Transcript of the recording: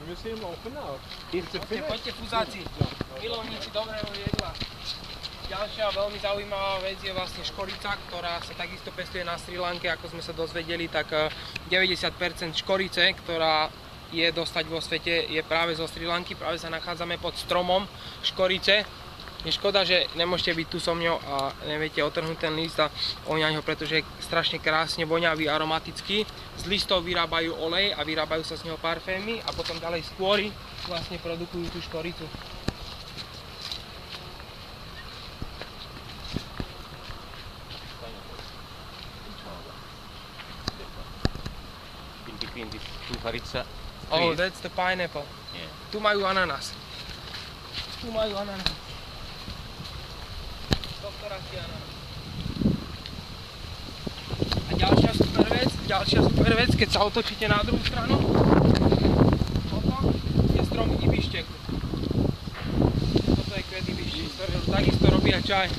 Museum open now. Poďte fúzáci, milovníci dobrého jedla. Ďalšia veľmi zaujímavá vec je vlastne škorica, ktorá sa takisto pestuje na Srí Lanke, ako sme sa dozvedeli, tak 90% škorice, ktorá je dostať vo svete, je práve zo Srí Lanky. Práve sa nachádzame pod stromom škorice. Je škoda, že nemôžete byť tu so mňou a neviete otrhnúť ten list a oňať ho, pretože je strašne krásne voňavý, aromatický. Z listov vyrábajú olej a vyrábajú sa z neho parfémy a potom ďalej skôry vlastne produkujú tú škoricu. In between these two harica trees. Oh, that's the pineapple. Yeah. Tu majú ananas. Tu majú ananas. Tohto rastie ananas. A ďalšia super vec, keď sa otočíte na druhú stranu, toto je strom ibišteku. Toto je kvet ibišteku, ktorý takisto robia čaj.